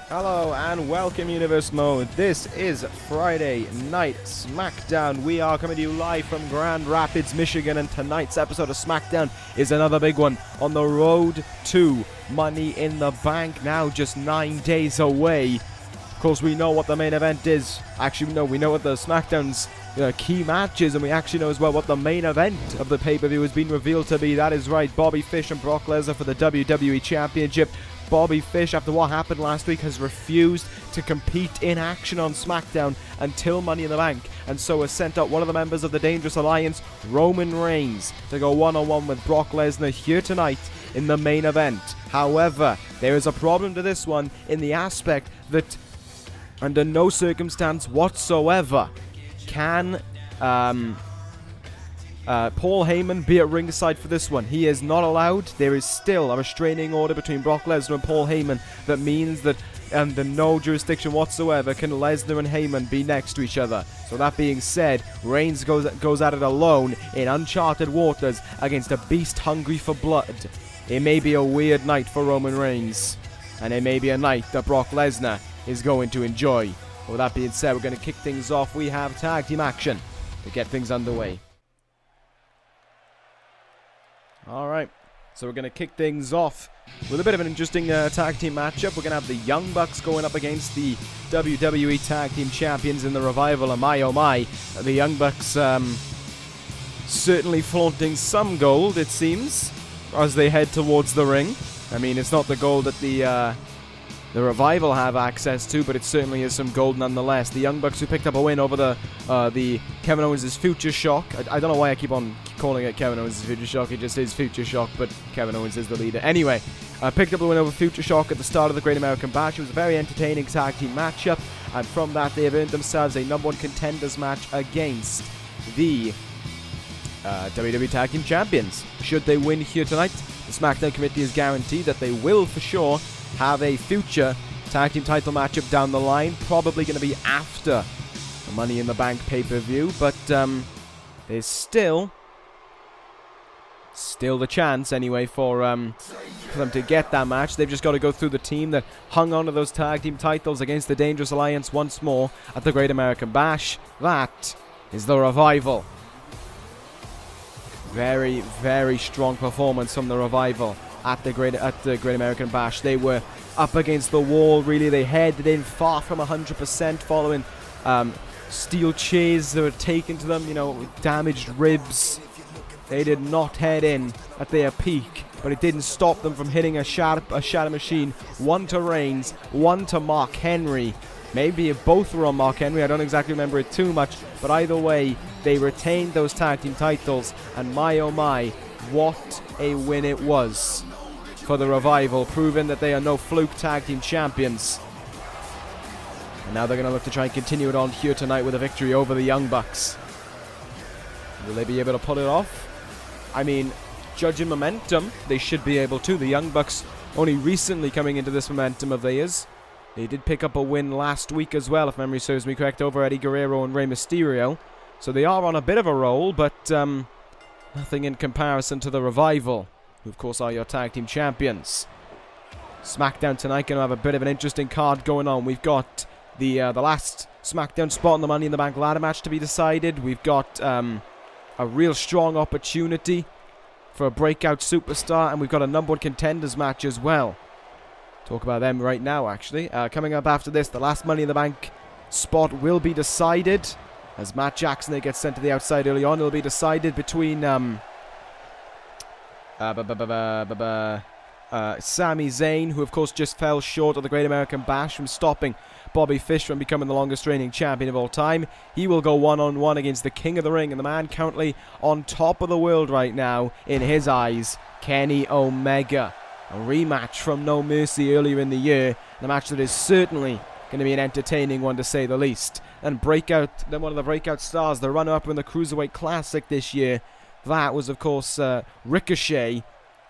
Hello and welcome Universe Mode. This is Friday Night Smackdown. We are coming to you live from Grand Rapids, Michigan, and tonight's episode of Smackdown is another big one on the road to Money in the Bank, now just 9 days away. Of course, we know what the main event is. Actually, no, we know what the Smackdown's key match is, and we actually know as well what the main event of the pay-per-view has been revealed to be. That is right, Bobby Fish and Brock Lesnar for the WWE Championship. Bobby Fish, after what happened last week, has refused to compete in action on SmackDown until Money in the Bank, and so has sent out one of the members of the Dangerous Alliance, Roman Reigns, to go one-on-one with Brock Lesnar here tonight in the main event. However, there is a problem to this one in the aspect that under no circumstance whatsoever can Paul Heyman be at ringside for this one. He is not allowed. There is still a restraining order between Brock Lesnar and Paul Heyman that means that under no jurisdiction whatsoever can Lesnar and Heyman be next to each other. So that being said, Reigns goes at it alone in uncharted waters against a beast hungry for blood. It may be a weird night for Roman Reigns, and it may be a night that Brock Lesnar is going to enjoy. But with that being said, we're going to kick things off. We have tag team action to get things underway. Alright, so we're going to kick things off with a bit of an interesting tag team matchup. We're going to have the Young Bucks going up against the WWE Tag Team Champions in the Revival, and my oh my, the Young Bucks certainly flaunting some gold, it seems, as they head towards the ring. I mean, it's not the gold that the Revival have access to, but it certainly is some gold nonetheless. The Young Bucks, who picked up a win over the Kevin Owens' Future Shock. I don't know why I keep on calling it Kevin Owens' Future Shock. It just is Future Shock, but Kevin Owens is the leader. Anyway, picked up a win over Future Shock at the start of the Great American Bash. It was a very entertaining tag team matchup, and from that they have earned themselves a #1 contenders match against the WWE Tag Team Champions. Should they win here tonight, the SmackDown committee is guaranteed that they will for sure have a future tag team title matchup down the line, probably going to be after the Money in the Bank pay-per-view, but there's still the chance anyway for them to get that match. They've just got to go through the team that hung on to those tag team titles against the Dangerous Alliance once more at the Great American Bash. That is the Revival. Very, very strong performance from the Revival at the Great American Bash. They were up against the wall, really. They headed in far from 100% following steel chairs that were taken to them, with damaged ribs. They did not head in at their peak, but it didn't stop them from hitting a shatter machine. One to Reigns, one to Mark Henry. Maybe both were on Mark Henry, I don't exactly remember it too much, but either way, they retained those tag team titles, and my oh my, what a win it was for the Revival, proving that they are no fluke tag team champions. And now they're going to look to try and continue it on here tonight with a victory over the Young Bucks. Will they be able to pull it off? I mean, judging momentum, they should be able to. The Young Bucks only recently coming into this momentum of theirs. They did pick up a win last week as well, if memory serves me correct, over Eddie Guerrero and Rey Mysterio. So they are on a bit of a roll, but nothing in comparison to the Revival, who of course are your tag team champions. SmackDown tonight going to have a bit of an interesting card going on. We've got the last SmackDown spot in the Money in the Bank ladder match to be decided. We've got a real strong opportunity for a breakout superstar, and we've got a #1 contenders match as well. Talk about them right now, actually. Coming up after this, the last Money in the Bank spot will be decided. As Matt Jackson gets sent to the outside early on, it'll be decided between Sami Zayn, who of course just fell short of the Great American Bash from stopping Bobby Fish from becoming the longest reigning champion of all time. He will go one-on-one against the King of the Ring, and the man currently on top of the world right now, in his eyes, Kenny Omega. A rematch from No Mercy earlier in the year, and a match that is certainly going to be an entertaining one to say the least. And then one of the breakout stars, the runner-up in the Cruiserweight Classic this year, that was of course Ricochet,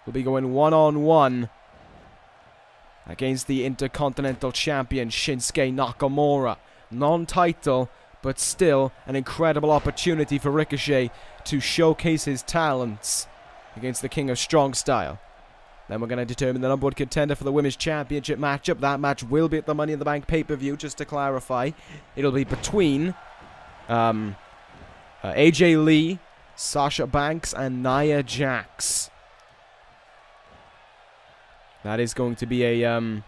will be going one-on-one against the Intercontinental Champion Shinsuke Nakamura. Non-title, but still an incredible opportunity for Ricochet to showcase his talents against the King of Strong Style. Then we're going to determine the number one contender for the Women's Championship matchup. That match will be at the Money in the Bank pay-per-view, just to clarify. It'll be between AJ Lee, Sasha Banks, and Nia Jax. That is going to be a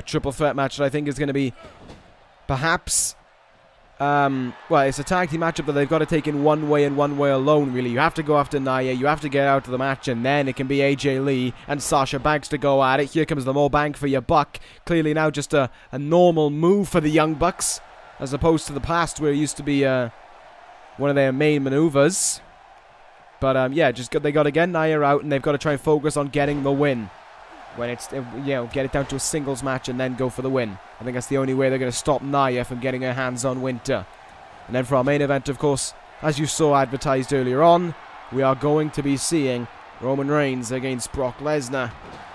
triple threat match that I think is going to be perhaps... well, it's a tag team matchup that they've got to take in one way and one way alone, really. You have to go after Nia, you have to get out of the match, and then it can be AJ Lee and Sasha Banks to go at it. Here comes the more bang for your buck. Clearly now just a normal move for the Young Bucks, as opposed to the past where it used to be one of their main maneuvers. But yeah, they got to get Nia out, and they've got to try and focus on getting the win. When it's, get it down to a singles match and then go for the win. I think that's the only way they're going to stop Nia from getting her hands on Winter. And then for our main event, of course, as you saw advertised earlier on, we are going to be seeing Roman Reigns against Brock Lesnar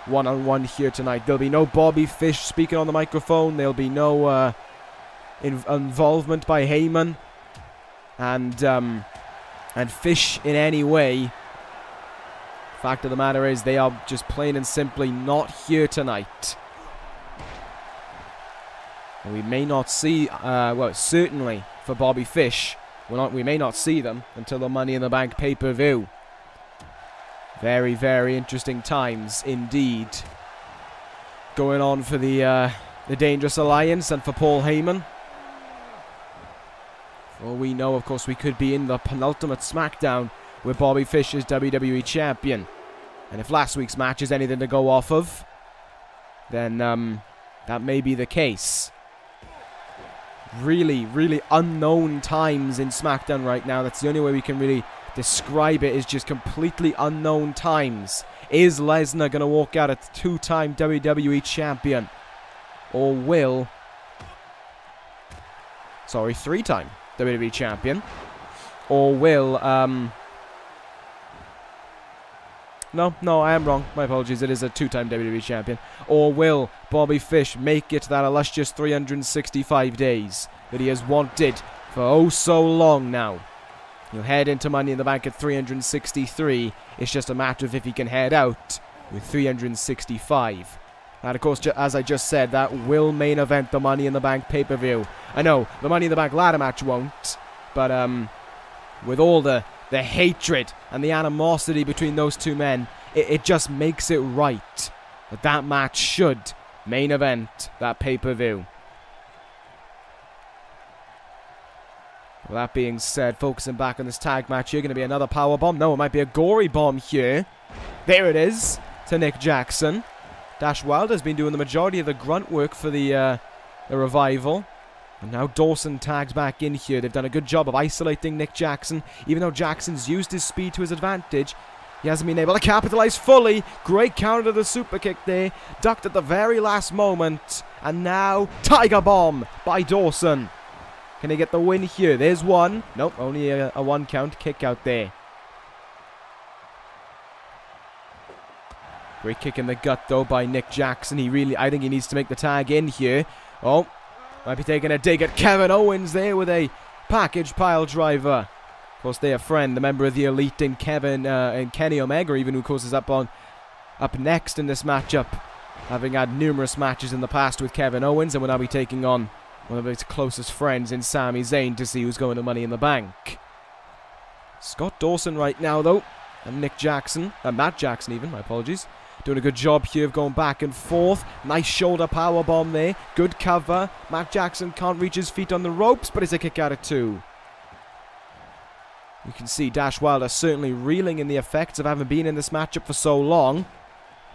one-on-one here tonight. There'll be no Bobby Fish speaking on the microphone. There'll be no involvement by Heyman and Fish in any way. Fact of the matter is, they are just plain and simply not here tonight. And we may not see, well, certainly for Bobby Fish, we may not see them until the Money in the Bank pay-per-view. Very, very interesting times indeed going on for the Dangerous Alliance and for Paul Heyman. For all we know, of course, we could be in the penultimate Smackdown where Bobby Fish is WWE Champion. And if last week's match is anything to go off of, then that may be the case. Really, really unknown times in SmackDown right now. That's the only way we can really describe it, is just completely unknown times. Is Lesnar going to walk out a two-time WWE Champion? Or will... Sorry, three-time WWE Champion. Or will... No, I am wrong. My apologies. It is a two-time WWE Champion. Or will Bobby Fish make it that illustrious 365 days that he has wanted for oh so long now? He'll head into Money in the Bank at 363. It's just a matter of if he can head out with 365. And of course, as I just said, that will main event the Money in the Bank pay-per-view. I know, the Money in the Bank ladder match won't, but with all the hatred and the animosity between those two men, it just makes it right that match should main event that pay-per-view. Well, that being said, focusing back on this tag match here, going to be another power bomb. No, it might be a gory bomb here. There it is, to Nick Jackson. Dash Wilder's been doing the majority of the grunt work for the Revival. And now Dawson tags back in here. They've done a good job of isolating Nick Jackson. Even though Jackson's used his speed to his advantage, he hasn't been able to capitalize fully. Great counter to the super kick there. Ducked at the very last moment. And now, Tiger Bomb by Dawson. Can he get the win here? There's one. Nope, only a one count kick out there. Great kick in the gut, though, by Nick Jackson. I think he needs to make the tag in here. Oh. Might be taking a dig at Kevin Owens there with a package pile driver. Of course, their friend, the member of the Elite, and Kenny Omega, even, who of course is up next in this matchup, having had numerous matches in the past with Kevin Owens, and will now be taking on one of his closest friends in Sami Zayn to see who's going to Money in the Bank. Scott Dawson right now, though, and Nick Jackson, Matt Jackson even, my apologies. Doing a good job here of going back and forth. Nice shoulder power bomb there. Good cover. Matt Jackson can't reach his feet on the ropes, but it's a kick out of two. You can see Dash Wilder certainly reeling in the effects of having been in this matchup for so long.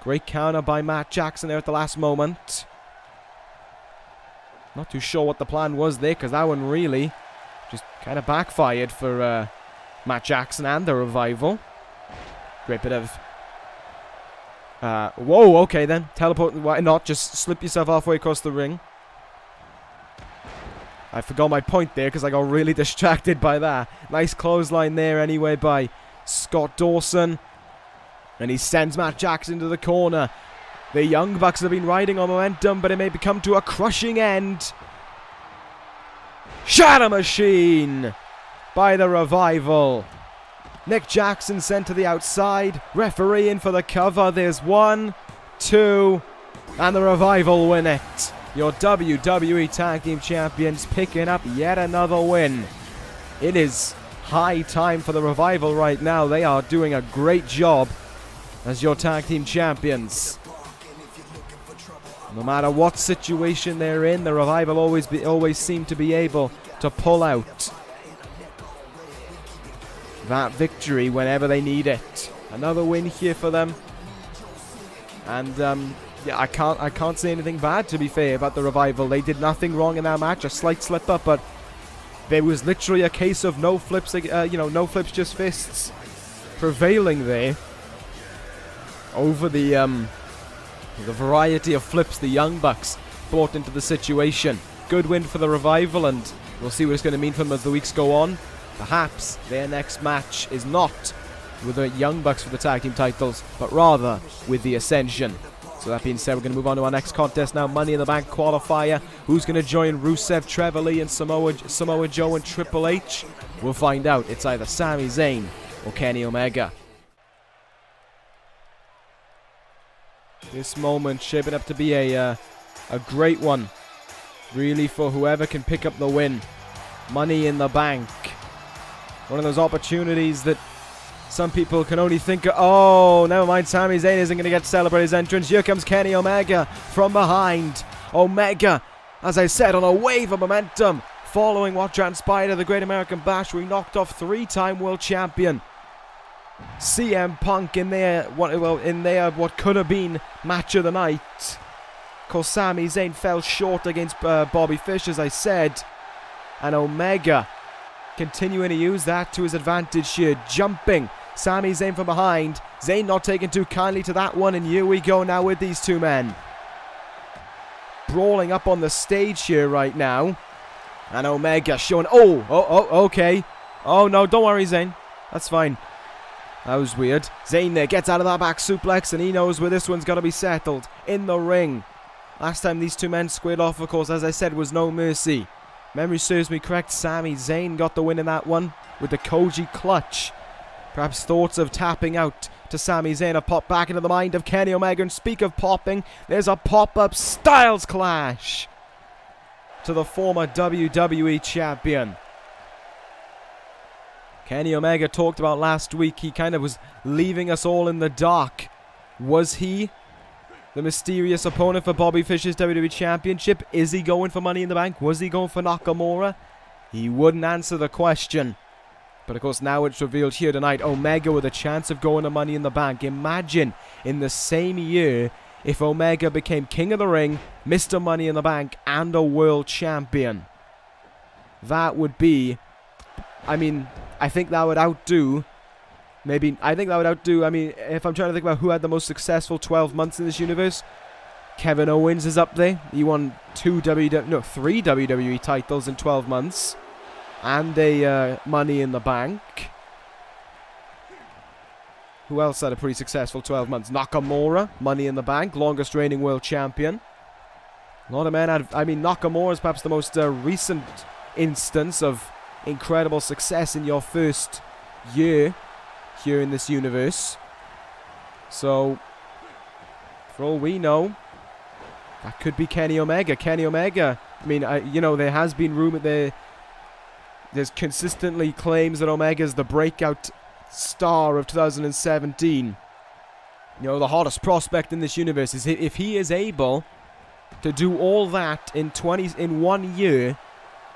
Great counter by Matt Jackson there at the last moment. Not too sure what the plan was there, because that one really just kind of backfired for Matt Jackson and the Revival. Great bit of... whoa, okay then. Teleport, why not? Just slip yourself halfway across the ring. I forgot my point there because I got really distracted by that. Nice clothesline there anyway by Scott Dawson. And he sends Matt Jackson to the corner. The Young Bucks have been riding on momentum, but it may come to a crushing end. Shatter Machine by the Revival. Nick Jackson sent to the outside. Referee in for the cover. There's 1, 2, and the Revival win it. Your WWE Tag Team Champions picking up yet another win. It is high time for the Revival right now. They are doing a great job as your Tag Team Champions. No matter what situation they're in, the Revival always seem to be able to pull out that victory whenever they need it. Another win here for them. And yeah, I can't say anything bad, to be fair, about the Revival. They did nothing wrong in that match, a slight slip up, but there was literally a case of no flips, no flips, just fists prevailing there over the variety of flips the Young Bucks brought into the situation. Good win for the Revival, and we'll see what it's going to mean for them as the weeks go on. Perhaps their next match is not with the Young Bucks for the tag team titles, but rather with the Ascension. So that being said, we're going to move on to our next contest now. Money in the Bank qualifier. Who's going to join Rusev, Trevor Lee, and Samoa Joe and Triple H? We'll find out. It's either Sami Zayn or Kenny Omega. This moment shaping up to be a great one, really, for whoever can pick up the win. Money in the Bank. One of those opportunities that some people can only think of. Oh, never mind. Sami Zayn isn't going to get to celebrate his entrance. Here comes Kenny Omega from behind. Omega, as I said, on a wave of momentum following what transpired at the Great American Bash, where he knocked off 3-time world champion CM Punk in their what could have been match of the night. Of course, Sami Zayn fell short against Bobby Fish, as I said, and Omega continuing to use that to his advantage here, jumping Sami Zayn from behind. Zayn not taking too kindly to that one, and here we go now with these two men brawling up on the stage here right now. And Omega showing, okay. Oh no, don't worry, Zayn, that's fine. That was weird. Zayn there gets out of that back suplex, and he knows where this one's got to be settled. In the ring. Last time these two men squared off, of course, as I said, was no mercy. Memory serves me correct, Sami Zayn got the win in that one with the Koji clutch. Perhaps thoughts of tapping out to Sami Zayn have popped back into the mind of Kenny Omega. And speak of popping, there's a pop-up Styles Clash to the former WWE champion. Kenny Omega talked about last week, he kind of was leaving us all in the dark. Was he the mysterious opponent for Bobby Fish's WWE Championship? Is he going for Money in the Bank? Was he going for Nakamura? He wouldn't answer the question. But of course now it's revealed here tonight, Omega with a chance of going to Money in the Bank. Imagine in the same year if Omega became King of the Ring, Mr. Money in the Bank, and a World Champion. That would be, I think that would outdo, I mean, if I'm trying to think about who had the most successful 12 months in this universe, Kevin Owens is up there. He won 3 WWE titles in 12 months. And a Money in the Bank. Who else had a pretty successful 12 months? Nakamura, Money in the Bank, longest reigning world champion. A lot of men had, Nakamura is perhaps the most recent instance of incredible success in your first year here in this universe. So, for all we know, that could be Kenny Omega. Kenny Omega, there has been rumor there's consistently claims that Omega's the breakout star of 2017. The hottest prospect in this universe. Is if he is able to do all that in 1 year,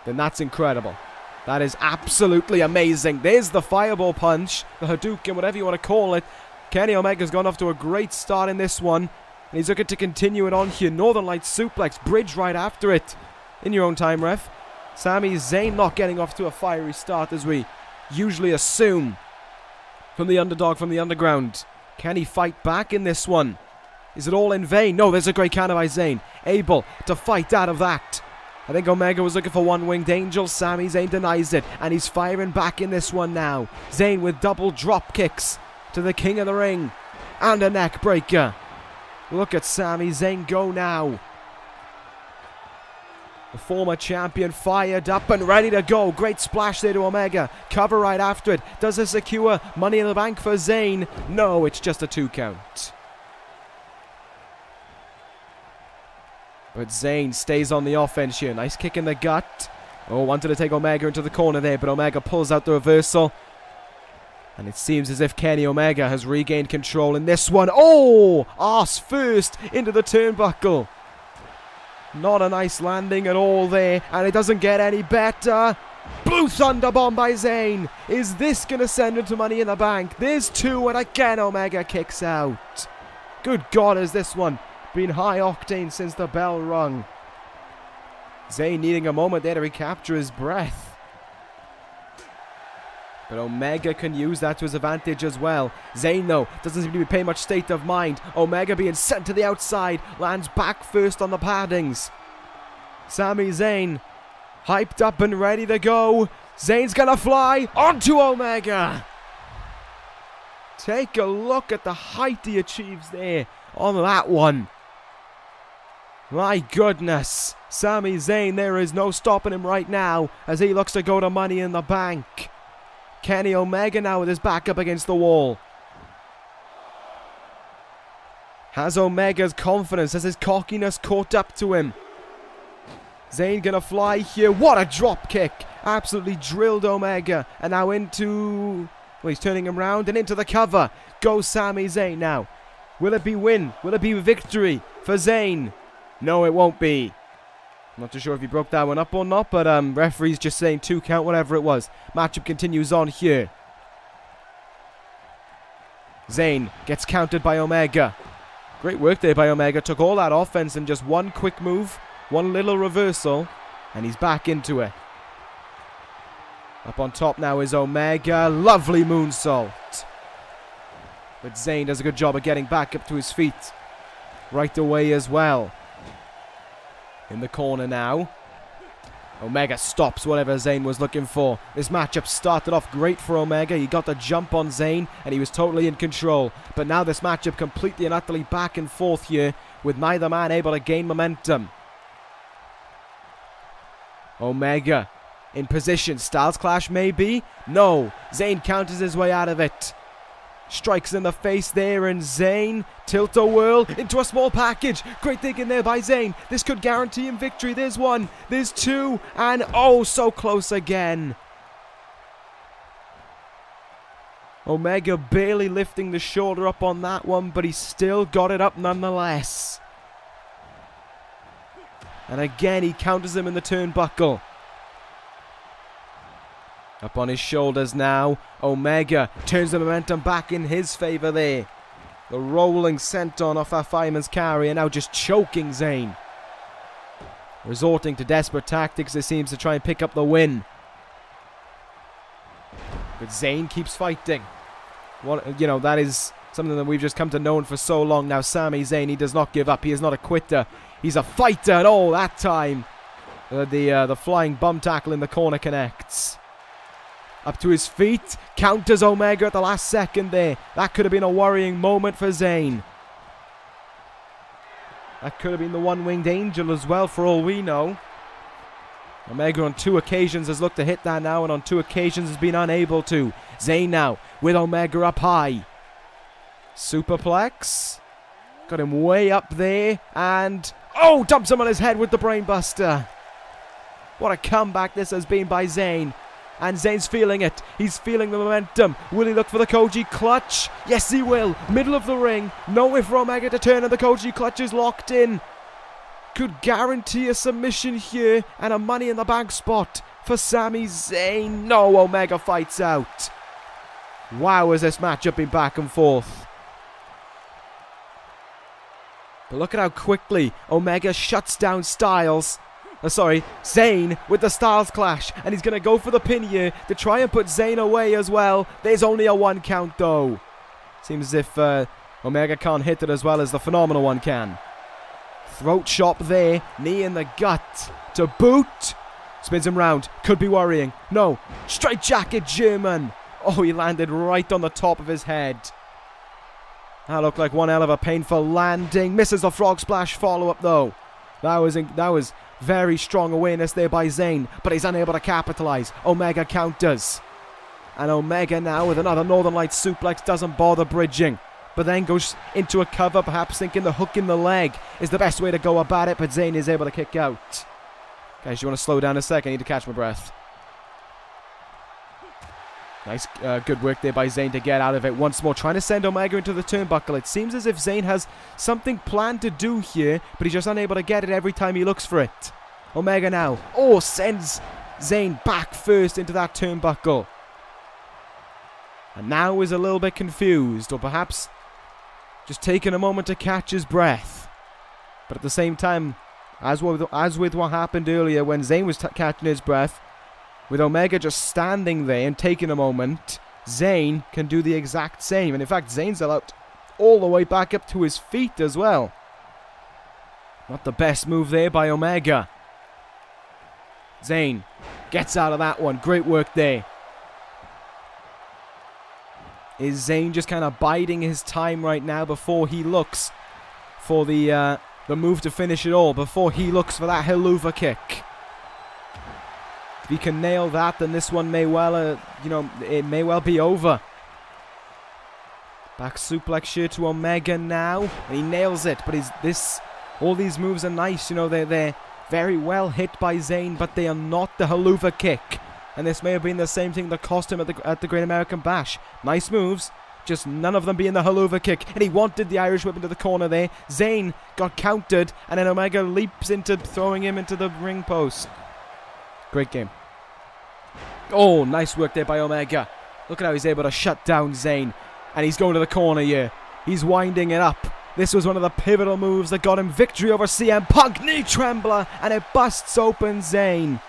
then that's incredible. That is absolutely amazing. There's the fireball punch, the Hadouken, whatever you want to call it. Kenny Omega's gone off to a great start in this one, and he's looking to continue it on here. Northern Lights suplex, bridge right after it. In your own time, ref. Sami Zayn not getting off to a fiery start, as we usually assume from the underdog, from the underground. Can he fight back in this one? Is it all in vain? No, there's a great counter by Zayn. Able to fight out of that. I think Omega was looking for one-winged angel. Sami Zayn denies it, and he's firing back in this one now. Zayn with double drop kicks to the King of the Ring. And a neck breaker. Look at Sami Zayn go now. The former champion fired up and ready to go. Great splash there to Omega. Cover right after it. Does it secure Money in the Bank for Zayn? No, it's just a 2 count. But Zayn stays on the offense here. Nice kick in the gut. Oh, wanted to take Omega into the corner there, but Omega pulls out the reversal. And it seems as if Kenny Omega has regained control in this one. Oh! Arse first into the turnbuckle. Not a nice landing at all there, and it doesn't get any better. Blue Thunder Bomb by Zayn. Is this going to send him to Money in the Bank? There's 2, and again Omega kicks out. Good God, has this one been high octane since the bell rung. Zayn needing a moment there to recapture his breath. But Omega can use that to his advantage as well. Zayn, though, doesn't seem to be paying much state of mind. Omega being sent to the outside. Lands back first on the paddings. Sami Zayn, hyped up and ready to go. Zayn's gonna fly onto Omega. Take a look at the height he achieves there on that one. My goodness. Sami Zayn, there is no stopping him right now as he looks to go to Money in the Bank. Kenny Omega now with his back up against the wall. Has Omega's confidence, has his cockiness caught up to him? Zayn gonna fly here. What a drop kick. Absolutely drilled Omega. And now into... well, he's turning him round and into the cover. Goes Sami Zayn now. Will it be win? Will it be victory for Zayn? No, it won't be. I'm not too sure if he broke that one up or not, but referee's just saying 2 count, whatever it was. Matchup continues on here. Zayn gets countered by Omega. Great work there by Omega. Took all that offense and just one quick move, one little reversal, and he's back into it. Up on top now is Omega. Lovely moonsault. But Zayn does a good job of getting back up to his feet right away as well. In the corner now. Omega stops whatever Zayn was looking for. This matchup started off great for Omega. He got the jump on Zayn and he was totally in control. But now this matchup completely and utterly back and forth here with neither man able to gain momentum. Omega in position. Styles clash maybe? No. Zayn counters his way out of it. Strikes in the face there, and Zayn tilt-a-whirl into a small package. Great thinking there by Zayn. This could guarantee him victory. There's 1, there's 2, and oh, so close again. Omega barely lifting the shoulder up on that one, but he still got it up nonetheless. And again, he counters him in the turnbuckle. Up on his shoulders now. Omega turns the momentum back in his favour there. The rolling senton off our fireman's carry and now just choking Zayn. Resorting to desperate tactics, it seems, to try and pick up the win. But Zayn keeps fighting. That is something that we've just come to know for so long now. Sami Zayn, he does not give up. He is not a quitter. He's a fighter, and oh, that time the flying bum tackle in the corner connects. Up to his feet, counters Omega at the last second there. That could have been a worrying moment for Zayn. That could have been the one-winged angel as well, for all we know. Omega on 2 occasions has looked to hit that now, and on 2 occasions has been unable to. Zayn now with Omega up high. Superplex. Got him way up there, and oh, dumps him on his head with the brainbuster. What a comeback this has been by Zayn. And Zayn's feeling it. He's feeling the momentum. Will he look for the Koji clutch? Yes, he will. Middle of the ring. Nowhere for Omega to turn, and the Koji clutch is locked in. Could guarantee a submission here and a Money in the Bank spot for Sami Zayn. No, Omega fights out. Wow, has this matchup been back and forth. But look at how quickly Omega shuts down Zayn with the Styles clash, and he's going to go for the pin here to try and put Zayn away as well. There's only a 1 count though. Seems as if Omega can't hit it as well as the Phenomenal One can. Throat chop there, knee in the gut to boot. Spins him round, could be worrying. No, straight jacket German. Oh, he landed right on the top of his head. That looked like one hell of a painful landing. Misses the frog splash follow-up though. That was Very strong awareness there by Zayn, but he's unable to capitalize. Omega counters. And Omega now with another Northern Lights suplex, doesn't bother bridging, but then goes into a cover, perhaps thinking the hook in the leg is the best way to go about it, but Zayn is able to kick out. Guys, you want to slow down a second? I need to catch my breath. Nice, good work there by Zayn to get out of it once more, trying to send Omega into the turnbuckle. It seems as if Zayn has something planned to do here, but he's just unable to get it every time he looks for it. Omega now, sends Zayn back first into that turnbuckle. And now is a little bit confused, or perhaps just taking a moment to catch his breath. But at the same time, as with what happened earlier when Zayn was catching his breath, with Omega just standing there and taking a moment, Zayn can do the exact same. And in fact, Zayn's allowed all the way back up to his feet as well. Not the best move there by Omega. Zayn gets out of that one. Great work there. Is Zayn just kind of biding his time right now before he looks for the move to finish it all, before he looks for that Helluva kick? If he can nail that, then this one may well, it may well be over. Back suplex here to Omega now, and he nails it. But all these moves are nice, they're very well hit by Zayn, but they are not the Helluva kick. And this may have been the same thing that cost him at the Great American Bash. Nice moves, just none of them being the Helluva kick. And he wanted the Irish whip into the corner there. Zayn got countered, and then Omega leaps into throwing him into the ring post. Great game. Oh, nice work there by Omega. Look at how he's able to shut down Zayn. And he's going to the corner here. He's winding it up. This was one of the pivotal moves that got him victory over CM Punk. Knee trembler, and it busts open Zayn.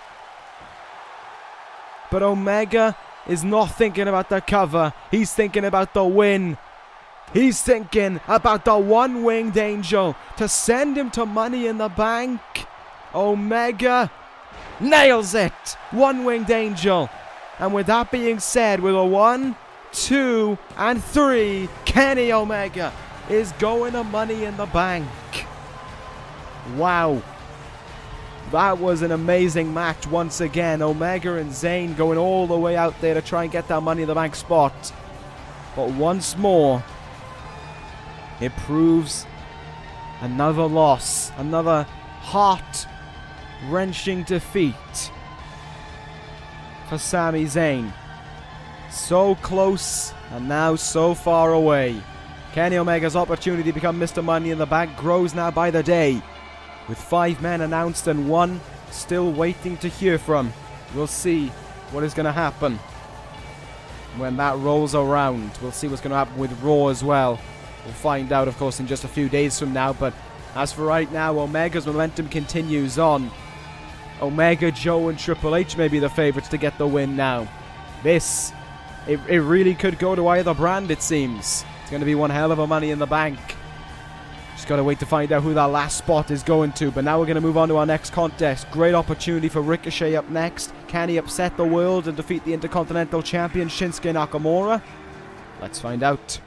But Omega is not thinking about the cover. He's thinking about the win. He's thinking about the one-winged angel to send him to Money in the Bank. Omega nails it. One-winged angel. And with that being said, with a 1, 2, and 3, Kenny Omega is going to Money in the Bank. Wow. That was an amazing match once again. Omega and Zayn going all the way out there to try and get that Money in the Bank spot. But once more, it proves another loss. Another heart-wrenching defeat for Sami Zayn. So close and now so far away. Kenny Omega's opportunity to become Mr. Money in the Bank grows now by the day. With 5 men announced and 1 still waiting to hear from. We'll see what is going to happen when that rolls around. We'll see what's going to happen with Raw as well. We'll find out, of course, in just a few days from now. But as for right now, Omega's momentum continues on. Omega, Joe, and Triple H may be the favourites to get the win now. It really could go to either brand, it seems. It's going to be one hell of a Money in the Bank. Just got to wait to find out who that last spot is going to. But now we're going to move on to our next contest. Great opportunity for Ricochet up next. Can he upset the world and defeat the Intercontinental Champion Shinsuke Nakamura? Let's find out.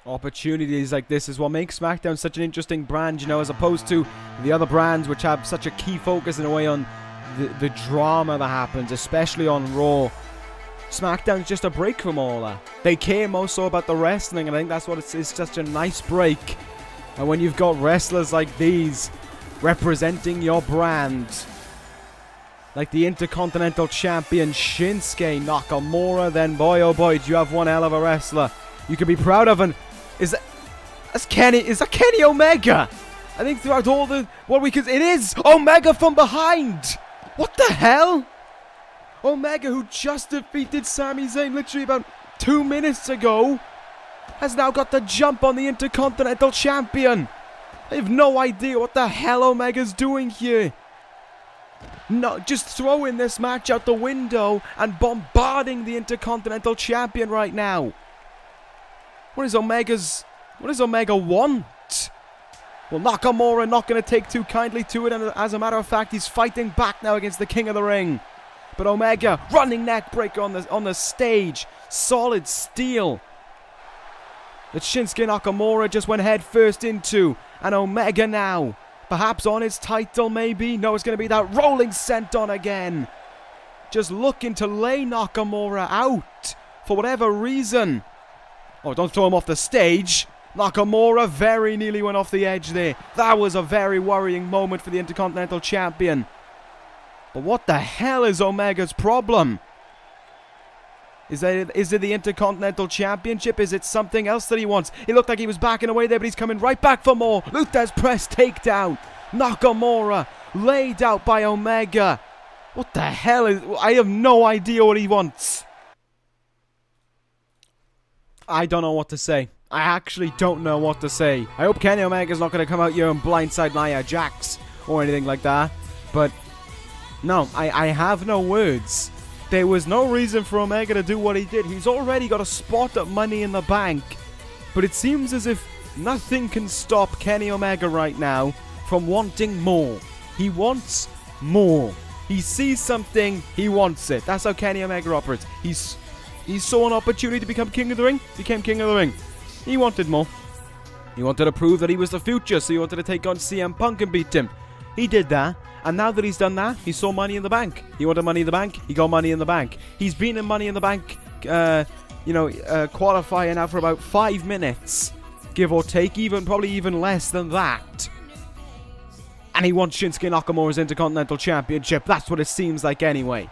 Opportunities like this is what makes Smackdown such an interesting brand, as opposed to the other brands which have such a key focus in a way on the drama that happens, especially on Raw. SmackDown's just a break from all that. They care more so about the wrestling, and I think that's what it's such a nice break. And when you've got wrestlers like these representing your brand, like the Intercontinental Champion Shinsuke Nakamura, then boy oh boy, do you have one hell of a wrestler you can be proud of. And is that Kenny Omega? I think throughout all it is Omega from behind. What the hell? Omega, who just defeated Sami Zayn literally about 2 minutes ago, has now got the jump on the Intercontinental Champion. I have no idea what the hell Omega's doing here. No, just throwing this match out the window and bombarding the Intercontinental Champion right now. What does Omega want? Well, Nakamura not going to take too kindly to it, and as a matter of fact, he's fighting back now against the King of the Ring. But Omega, running neck breaker on the stage. Solid steel that Shinsuke Nakamura just went head first into. And Omega now Perhaps on his title, maybe? No, it's going to be that rolling senton again. Just looking to lay Nakamura out for whatever reason. Oh, don't throw him off the stage. Nakamura very nearly went off the edge there. That was a very worrying moment for the Intercontinental Champion. But what the hell is Omega's problem? Is it the Intercontinental Championship? Is it something else that he wants? He looked like he was backing away there, but he's coming right back for more. Luther's press takedown. Nakamura laid out by Omega. What the hell is... I have no idea what he wants. I don't know what to say. I actually don't know what to say. I hope Kenny Omega's not going to come out here and blindside Nia Jax or anything like that. But no, I have no words. There was no reason for Omega to do what he did. He's already got a spot at Money in the Bank. But it seems as if nothing can stop Kenny Omega right now from wanting more. He wants more. He sees something, he wants it. That's how Kenny Omega operates. He saw an opportunity to become King of the Ring, became King of the Ring. He wanted more. He wanted to prove that he was the future, so he wanted to take on CM Punk and beat him. He did that, and now that he's done that, he saw Money in the Bank. He wanted Money in the Bank, he got Money in the Bank. He's been in Money in the Bank, qualifier now for about 5 minutes, give or take, probably even less than that. And he wants Shinsuke Nakamura's Intercontinental Championship. That's what it seems like anyway.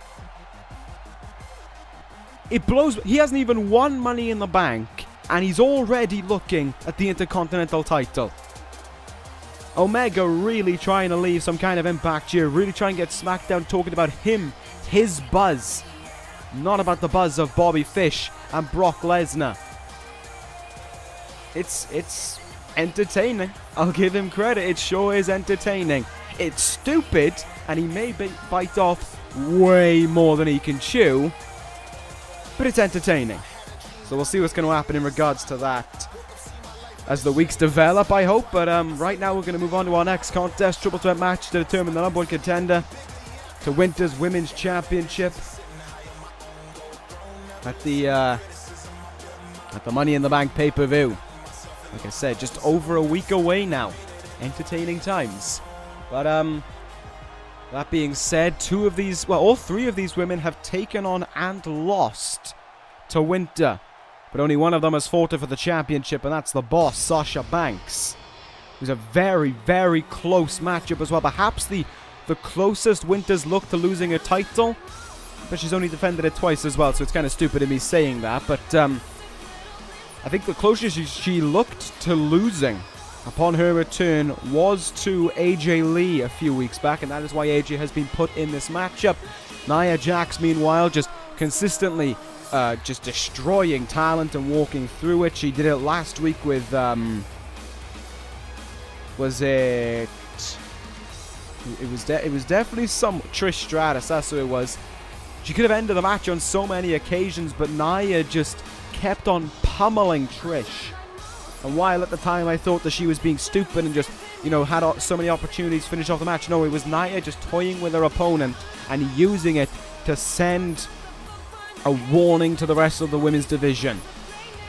It blows. He hasn't even won Money in the Bank, and he's already looking at the Intercontinental title. Omega really trying to leave some kind of impact here. Really trying to get Smackdown talking about him, his buzz. Not about the buzz of Bobby Fish and Brock Lesnar. It's entertaining. I'll give him credit. It sure is entertaining. It's stupid, and he may bite off way more than he can chew, but it's entertaining. So we'll see what's going to happen in regards to that as the weeks develop, I hope. But right now we're going to move on to our next contest, triple threat match to determine the #1 contender to Winter's Women's Championship at the Money in the Bank pay-per-view. Like I said, just over a week away now. Entertaining times. But that being said, all three of these women have taken on and lost to Winter. But only one of them has fought for the championship, and that's the boss, Sasha Banks. It was a very, very close matchup as well. Perhaps the closest Winter's look to losing a title. But she's only defended it twice as well, so it's kind of stupid of me saying that. But I think the closest she looked to losing upon her return was to AJ Lee a few weeks back, and that is why AJ has been put in this matchup. Nia Jax, meanwhile, just consistently just destroying talent and walking through it. She did it last week with, was it? It was definitely some Trish Stratus. That's who it was. She could have ended the match on so many occasions, but Nia just kept on pummeling Trish. And while at the time I thought that she was being stupid and just, had so many opportunities to finish off the match, no, it was Nia just toying with her opponent and using it to send a warning to the rest of the women's division.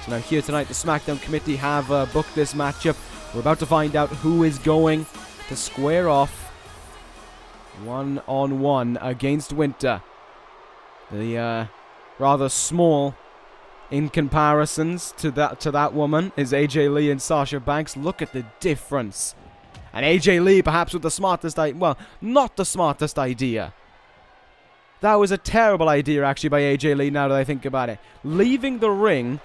So now here tonight, the SmackDown committee have booked this matchup. We're about to find out who is going to square off one-on-one against Winter. The rather small in comparisons to that woman is AJ Lee and Sasha Banks. Look at the difference. And AJ Lee perhaps with the smartest idea. Well, not the smartest idea. That was a terrible idea actually by AJ Lee now that I think about it. Leaving the ring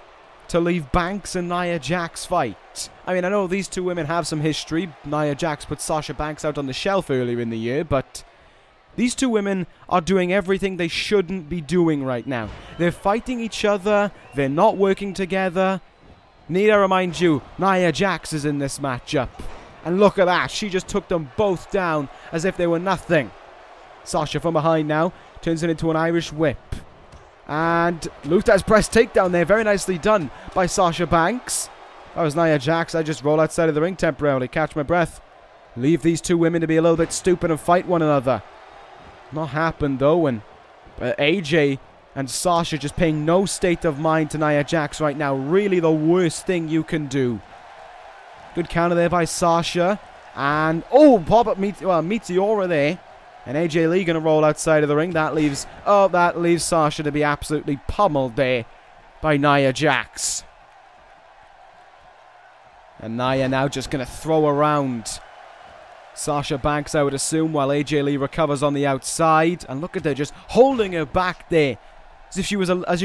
to leave Banks and Nia Jax fight. I mean, I know these two women have some history. Nia Jax put Sasha Banks out on the shelf earlier in the year, but these two women are doing everything they shouldn't be doing right now. They're fighting each other. They're not working together. Need to remind you, Nia Jax is in this matchup. And look at that. She just took them both down as if they were nothing. Sasha from behind now turns it into an Irish whip. And Luther's press takedown there. Very nicely done by Sasha Banks. That was Nia Jax. I just roll outside of the ring temporarily. Catch my breath. Leave these two women to be a little bit stupid and fight one another. Not happened though, and AJ and Sasha just paying no state of mind to Nia Jax right now. Really the worst thing you can do. Good counter there by Sasha. And, oh, pop-up Meteora there. And AJ Lee going to roll outside of the ring. That leaves Sasha to be absolutely pummeled there by Nia Jax. And Nia now just going to throw around Sasha Banks, I would assume, while AJ Lee recovers on the outside. And look at her just holding her back there. As if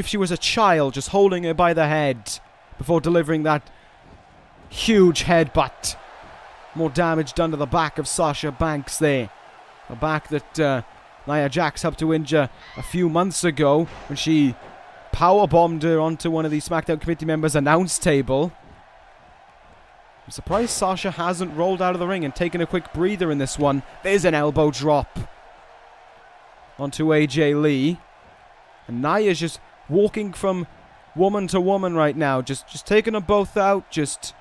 she was a child, just holding her by the head before delivering that huge headbutt. More damage done to the back of Sasha Banks there. A back that Nia Jax helped to injure a few months ago when she powerbombed her onto one of the Smackdown committee members' announce table. I'm surprised Sasha hasn't rolled out of the ring and taken a quick breather in this one. There's an elbow drop onto AJ Lee. And Nia's just walking from woman to woman right now. Just taking them both out. Just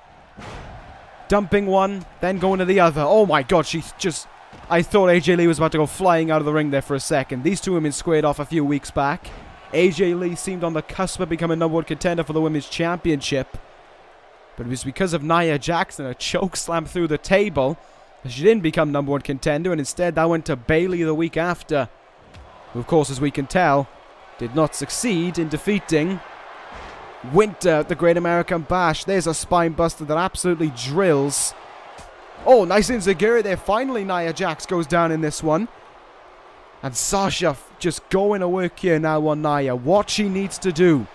dumping one, then going to the other. Oh my god, I thought AJ Lee was about to go flying out of the ring there for a second. These two women squared off a few weeks back. AJ Lee seemed on the cusp of becoming number one contender for the Women's Championship. But it was because of Nia Jax and a choke slam through the table that she didn't become number one contender, and instead that went to Bayley the week after. Who, of course, as we can tell, did not succeed in defeating Winter at the Great American Bash. There's a spine buster that absolutely drills. Oh, nice enziguri there. Finally, Nia Jax goes down in this one. And Sasha just going to work here now on Nia. What she needs to do.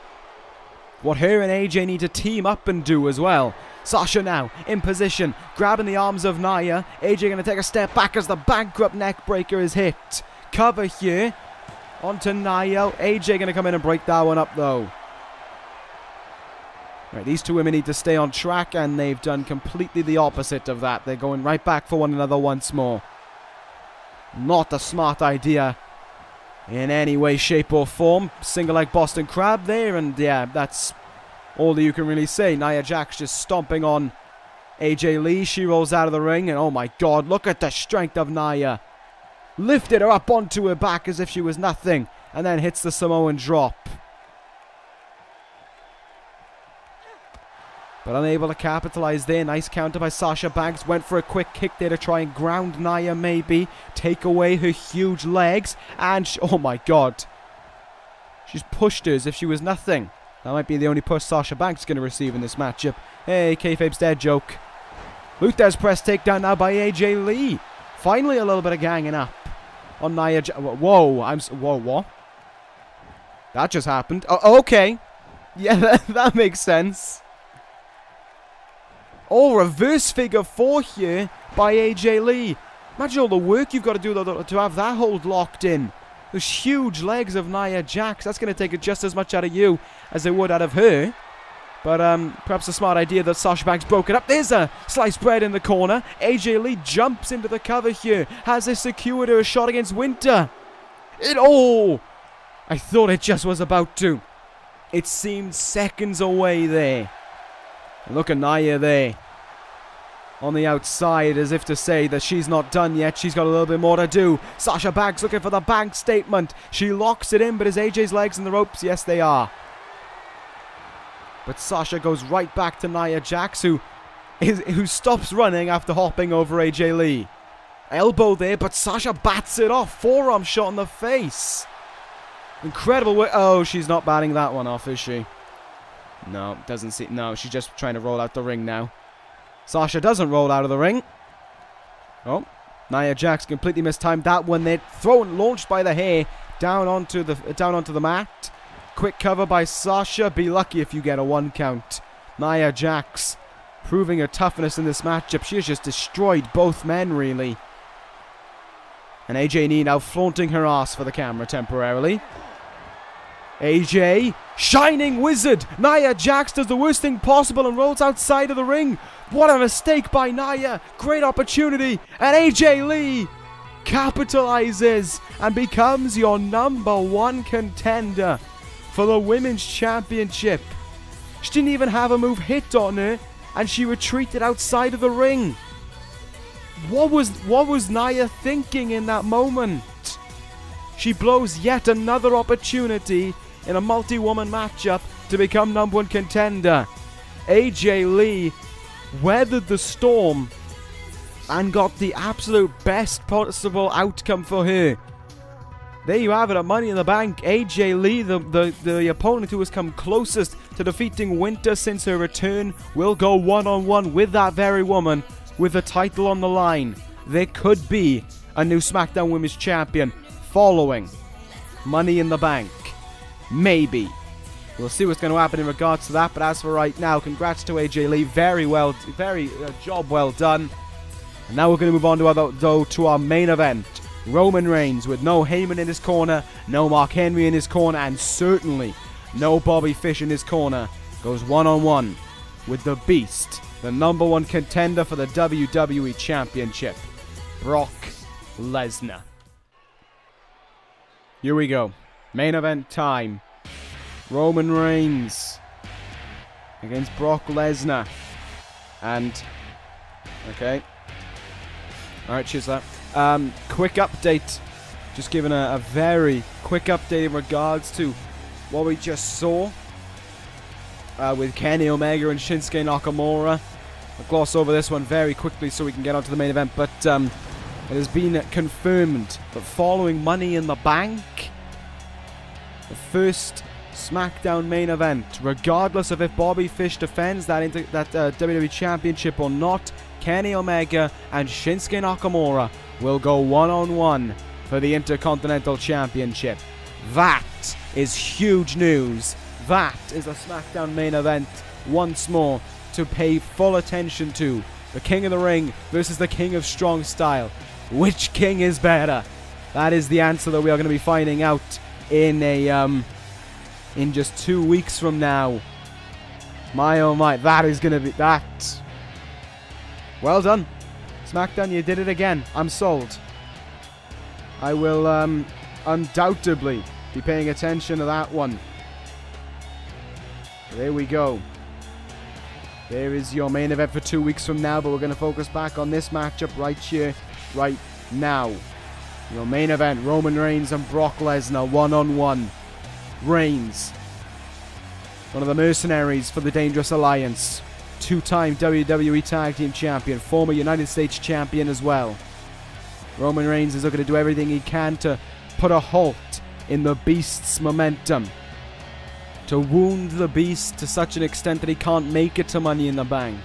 What her and AJ need to team up and do as well. Sasha now in position, grabbing the arms of Nia. AJ going to take a step back as the bankrupt neckbreaker is hit. Cover here onto Nia. AJ going to come in and break that one up though. Right, these two women need to stay on track, and they've done completely the opposite of that. They're going right back for one another once more. Not a smart idea in any way, shape or form. Single leg Boston Crab there, and yeah, that's all that you can really say. Nia Jax just stomping on AJ Lee. She rolls out of the ring, and oh my god, look at the strength of Nia. Lifted her up onto her back as if she was nothing, and then hits the Samoan drop. But unable to capitalize there. Nice counter by Sasha Banks. Went for a quick kick there to try and ground Nia maybe. Take away her huge legs. And, oh my god. She's pushed her as if she was nothing. That might be the only push Sasha Banks is going to receive in this matchup. Hey, kayfabe's dead joke. Luthez press takedown now by AJ Lee. Finally a little bit of ganging up on Nia Jax. Whoa, whoa, what? That just happened. Oh, okay. Yeah, that makes sense. Oh, reverse figure 4 here by AJ Lee. Imagine all the work you've got to do to have that hold locked in. Those huge legs of Nia Jax. That's going to take just as much out of you as it would out of her. But perhaps a smart idea that Sasha Banks broke it up. There's a sliced bread in the corner. AJ Lee jumps into the cover here. Has it secured her a shot against Winter. Oh! I thought it just was about to. It seemed seconds away there. Look at Nia there on the outside, as if to say that she's not done yet. She's got a little bit more to do. Sasha Banks looking for the bank statement. She locks it in, but is AJ's legs in the ropes? Yes, they are. But Sasha goes right back to Nia Jax, who stops running after hopping over AJ Lee. Elbow there, but Sasha bats it off. Forearm shot in the face. Incredible way. Oh, she's not batting that one off, is she? No, doesn't see. No, she's just trying to roll out the ring now. Sasha doesn't roll out of the ring. Oh, Nia Jax completely mistimed that one there. Launched by the hair down onto the mat. Quick cover by Sasha. Be lucky if you get a 1 count. Nia Jax proving her toughness in this matchup. She has just destroyed both men, really. And AJ Lee now flaunting her ass for the camera temporarily. AJ, shining wizard. Nia Jax does the worst thing possible and rolls outside of the ring. What a mistake by Nia. Great opportunity. And AJ Lee capitalizes and becomes your #1 contender for the Women's Championship. She didn't even have a move hit on her, and she retreated outside of the ring. What was Nia thinking in that moment? She blows yet another opportunity in a multi-woman matchup to become #1 contender. AJ Lee weathered the storm and got the absolute best possible outcome for her. There you have it at Money in the Bank. AJ Lee, the opponent who has come closest to defeating Winter since her return, will go one-on-one with that very woman with the title on the line. There could be a new SmackDown Women's Champion following Money in the Bank. Maybe. We'll see what's going to happen in regards to that, but as for right now, congrats to AJ Lee. Very job well done. And now we're going to move on to our main event. Roman Reigns with no Heyman in his corner, no Mark Henry in his corner, and certainly no Bobby Fish in his corner, goes one-on-one with the Beast, the #1 contender for the WWE Championship, Brock Lesnar. Here we go. Main event time. Roman Reigns against Brock Lesnar. And, okay. Alright, cheers that. Quick update. Just giving a very quick update in regards to what we just saw with Kenny Omega and Shinsuke Nakamura. I'll gloss over this one very quickly so we can get on to the main event, but it has been confirmed that following Money in the Bank, the first SmackDown main event, regardless of if Bobby Fish defends that WWE Championship or not, Kenny Omega and Shinsuke Nakamura will go one-on-one for the Intercontinental Championship. That is huge news. That is a SmackDown main event once more to pay full attention to. The King of the Ring versus the King of Strong Style. Which king is better? That is the answer that we are going to be finding out in just 2 weeks from now. My oh my, that is going to be that. Well done. SmackDown, you did it again. I'm sold. I will undoubtedly be paying attention to that one. There we go. There is your main event for 2 weeks from now, but we're going to focus back on this matchup right here, right now. Your main event, Roman Reigns and Brock Lesnar, one-on-one. Reigns, one of the mercenaries for the Dangerous Alliance. Two-time WWE Tag Team Champion, former United States Champion as well. Roman Reigns is looking to do everything he can to put a halt in the Beast's momentum. To wound the Beast to such an extent that he can't make it to Money in the Bank.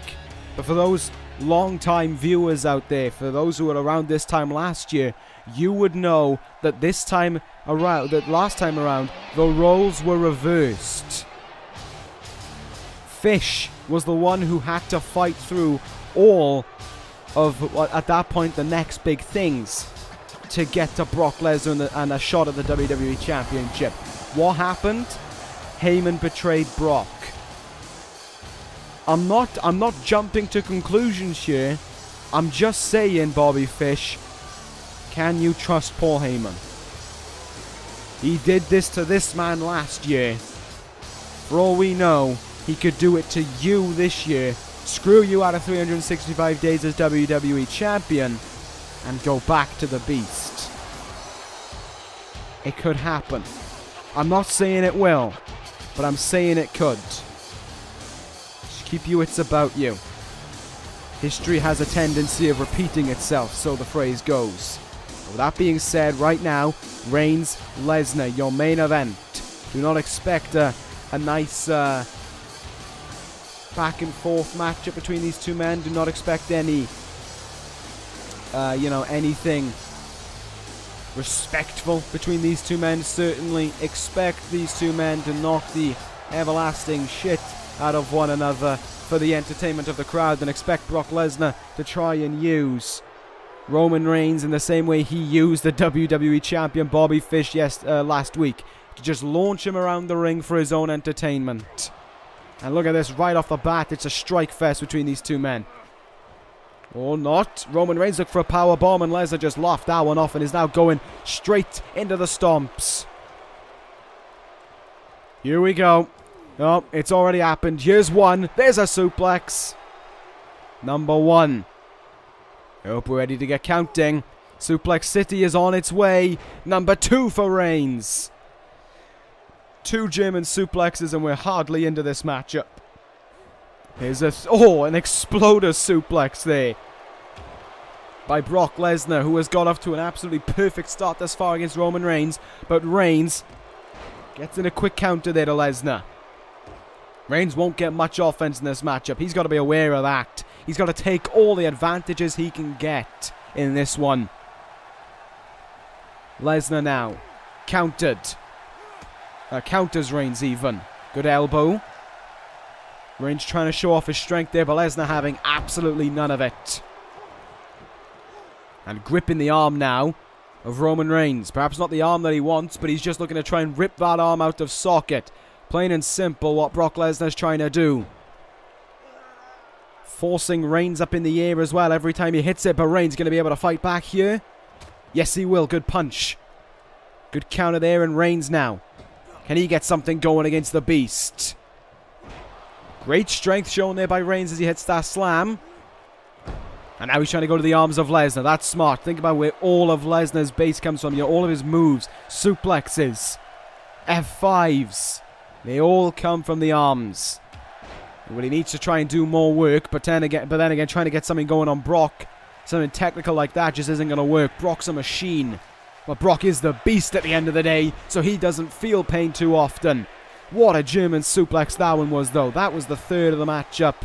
But for those long-time viewers out there, for those who were around this time last year, you would know that last time around, the roles were reversed. Fish was the one who had to fight through all of, at that point, the next big things to get to Brock Lesnar and a shot at the WWE Championship. What happened? Heyman betrayed Brock. I'm not jumping to conclusions here. I'm just saying, Bobby Fish, can you trust Paul Heyman? He did this to this man last year. For all we know, he could do it to you this year. Screw you out of 365 days as WWE Champion and go back to the Beast. It could happen. I'm not saying it will, but I'm saying it could. Just keep your wits about you. History has a tendency of repeating itself, so the phrase goes. With that being said, right now, Reigns, Lesnar, your main event. Do not expect a nice back and forth matchup between these two men. Do not expect any, anything respectful between these two men. Certainly expect these two men to knock the everlasting shit out of one another for the entertainment of the crowd, and expect Brock Lesnar to try and use Roman Reigns in the same way he used the WWE Champion Bobby Fish last week, to just launch him around the ring for his own entertainment. And look at this, right off the bat, it's a strike fest between these two men. Or not. Roman Reigns looked for a power bomb, and Lesnar just laughed that one off and is now going straight into the stomps. Here we go. Oh, it's already happened. Here's one. There's a suplex. Number one. I hope we're ready to get counting. Suplex City is on its way. Number 2 for Reigns. 2 German suplexes and we're hardly into this matchup. Here's an exploder suplex there. by Brock Lesnar, who has got off to an absolutely perfect start thus far against Roman Reigns. But Reigns gets in a quick counter there to Lesnar. Reigns won't get much offense in this matchup. He's got to be aware of that. He's got to take all the advantages he can get in this one. Lesnar now. Countered. Counters Reigns even. Good elbow. Reigns trying to show off his strength there, but Lesnar having absolutely none of it. And gripping the arm now of Roman Reigns. Perhaps not the arm that he wants, but he's just looking to try and rip that arm out of socket. Plain and simple what Brock Lesnar's trying to do. Forcing Reigns up in the air as well every time he hits it, but Reigns going to be able to fight back here. Yes, he will. Good punch. Good counter there, and Reigns now. Can he get something going against the Beast? Great strength shown there by Reigns as he hits that slam. And now he's trying to go to the arms of Lesnar. That's smart. Think about where all of Lesnar's base comes from. You know, all of his moves, suplexes, F5s. They all come from the arms. Well, he needs to try and do more work, but then again, trying to get something going on Brock, something technical like that just isn't going to work. Brock's a machine. But Brock is the Beast at the end of the day, so he doesn't feel pain too often. What a German suplex that one was, though. That was the third of the matchup.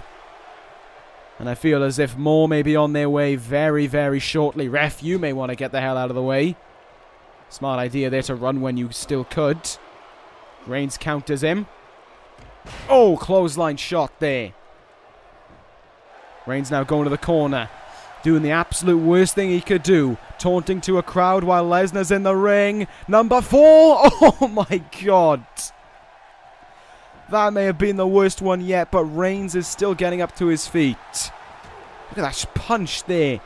And I feel as if more may be on their way very, very shortly. Ref, you may want to get the hell out of the way. Smart idea there to run when you still could. Reigns counters him. Oh, clothesline shot there. Reigns now going to the corner. Doing the absolute worst thing he could do. Taunting to a crowd while Lesnar's in the ring. Number 4. Oh my God. That may have been the worst one yet, but Reigns is still getting up to his feet. Look at that punch there.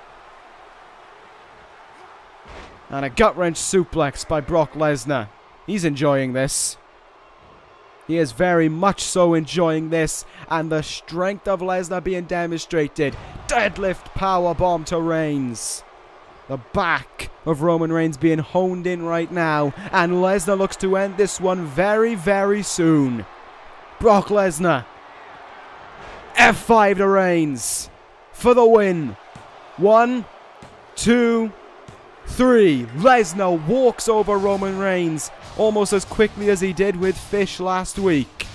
And a gut-wrench suplex by Brock Lesnar. He's enjoying this. He is very much so enjoying this. And the strength of Lesnar being demonstrated. Deadlift powerbomb to Reigns. The back of Roman Reigns being honed in right now. And Lesnar looks to end this one very, very soon. Brock Lesnar. F5 to Reigns. For the win. 1, 2, 3. Lesnar walks over Roman Reigns almost as quickly as he did with Fish last week.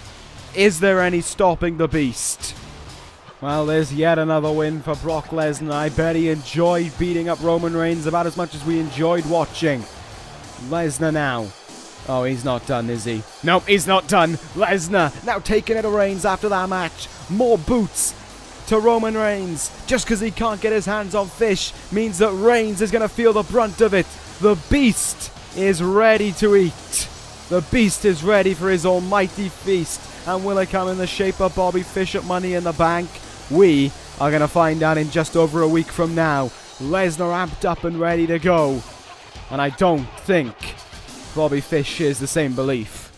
Is there any stopping the Beast? Well, there's yet another win for Brock Lesnar. I bet he enjoyed beating up Roman Reigns about as much as we enjoyed watching. Lesnar now. Oh, he's not done, is he? Nope, he's not done. Lesnar now taking it to Reigns after that match. More boots to Roman Reigns. Just because he can't get his hands on Fish means that Reigns is going to feel the brunt of it. The Beast is ready to eat. The Beast is ready for his almighty feast. And will it come in the shape of Bobby Fish at Money in the Bank? We are going to find out in just over a week from now. Lesnar amped up and ready to go. And I don't think Bobby Fish shares the same belief.